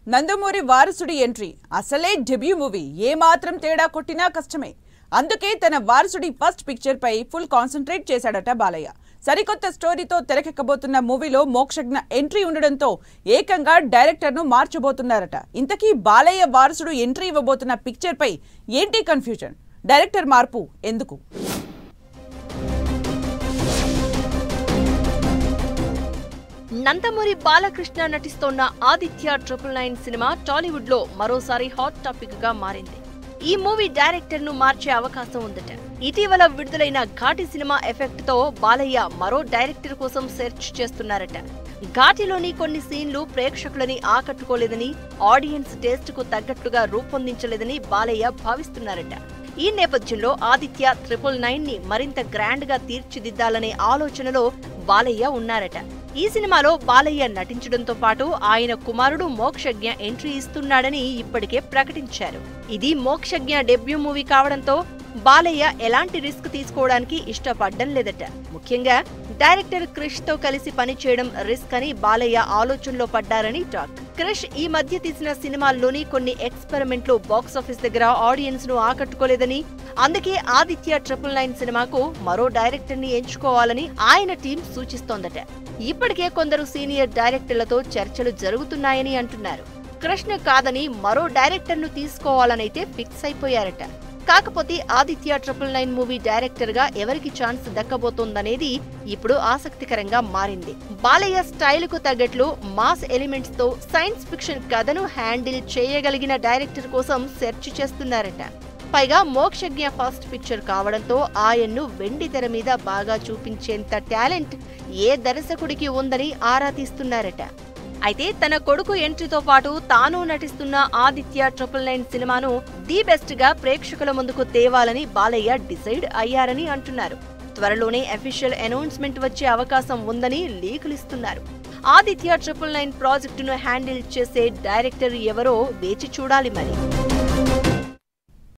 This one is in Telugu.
నందమూరి వారసుడి ఎంట్రీ అసలే డెబ్యూ మూవీ ఏమాత్రం తేడా కొట్టినా కష్టమే. అందుకే తన వారసుడి ఫస్ట్ పిక్చర్ పై ఫుల్ కాన్సంట్రేట్ చేశాడట బాలయ్య. సరికొత్త స్టోరీతో తెరకెక్కబోతున్న మూవీలో మోక్షజ్ఞ ఎంట్రీ ఉండడంతో ఏకంగా డైరెక్టర్ ను మార్చబోతున్నారట. ఇంతకీ బాలయ్య వారసుడు ఎంట్రీ ఇవ్వబోతున్న పిక్చర్ పై ఏంటి కన్ఫ్యూజన్? డైరెక్టర్ మార్పు ఎందుకు? నందమూరి బాలకృష్ణ నటిస్తోన్న ఆదిత్య 999 సినిమా టాలీవుడ్ లో మరోసారి హాట్ టాపిక్ గా మారింది. ఈ మూవీ డైరెక్టర్ ను మార్చే అవకాశం ఉందట. ఇటీవల విడుదలైన ఘాటి సినిమా ఎఫెక్ట్ తో బాలయ్య మరో డైరెక్టర్ కోసం సెర్చ్ చేస్తున్నారట. ఘాటిలోని కొన్ని సీన్లు ప్రేక్షకులని ఆకట్టుకోలేదని, ఆడియన్స్ టేస్ట్ కు తగ్గట్టుగా రూపొందించలేదని బాలయ్య భావిస్తున్నారట. ఈ నేపథ్యంలో ఆదిత్య 999 ని మరింత గ్రాండ్ గా తీర్చిదిద్దాలనే ఆలోచనలో బాలయ్య ఉన్నారట. ఈ సినిమాలో బాలయ్య నటించడంతో పాటు ఆయన కుమారుడు మోక్షజ్ఞ ఎంట్రీ ఇస్తున్నాడని ఇప్పటికే ప్రకటించారు. ఇది మోక్షజ్ఞ డెబ్యూ మూవీ కావడంతో బాలయ్య ఎలాంటి రిస్క్ తీసుకోవడానికి ఇష్టపడ్డం లేదట. ముఖ్యంగా డైరెక్టర్ క్రిష్ తో కలిసి పనిచేయడం రిస్క్ అని బాలయ్య ఆలోచనలో పడ్డారని టాక్. క్రిష్ ఈ మధ్య తీసిన సినిమాల్లోని కొన్ని ఎక్స్పెరిమెంట్లు బాక్సాఫీస్ దగ్గర ఆడియన్స్ ను ఆకట్టుకోలేదని, అందుకే ఆదిత్య 999 సినిమాకు మరో డైరెక్టర్ ని ఎంచుకోవాలని ఆయన టీం సూచిస్తోందట. ఇప్పటికే కొందరు సీనియర్ డైరెక్టర్లతో చర్చలు జరుగుతున్నాయని అంటున్నారు. కృష్ణ కాదని మరో డైరెక్టర్ ను తీసుకోవాలనైతే ఫిక్స్ అయిపోయారట. కాకపోతే ఆదిత్య 999 మూవీ డైరెక్టర్ గా ఎవరికి ఛాన్స్ దక్కబోతోందనేది ఇప్పుడు ఆసక్తికరంగా మారింది. బాలయ్య స్టైల్ కు తగ్గట్లు మాస్ ఎలిమెంట్స్ తో సైన్స్ ఫిక్షన్ కథను హ్యాండిల్ చేయగలిగిన డైరెక్టర్ కోసం సెర్చ్ చేస్తున్నారట. పైగా మోక్షజ్ఞ ఫస్ట్ పిక్చర్ కావడంతో ఆయన్ను వెండి తెర మీద బాగా చూపించేంత టాలెంట్ ఏ దర్శకుడికి ఉందని ఆరా తీస్తున్నారట. అయితే తన కొడుకు ఎంట్రీతో పాటు తాను నటిస్తున్న ఆదిత్య 999 సినిమాను ది బెస్ట్ గా ప్రేక్షకుల ముందుకు తేవాలని బాలయ్య డిసైడ్ అయ్యారని అంటున్నారు. త్వరలోనే అఫీషియల్ అనౌన్స్మెంట్ వచ్చే అవకాశం ఉందని లీకులిస్తున్నారు. ఆదిత్య 999 ప్రాజెక్టును హ్యాండిల్ చేసే డైరెక్టర్ ఎవరో వేచి చూడాలి మరి.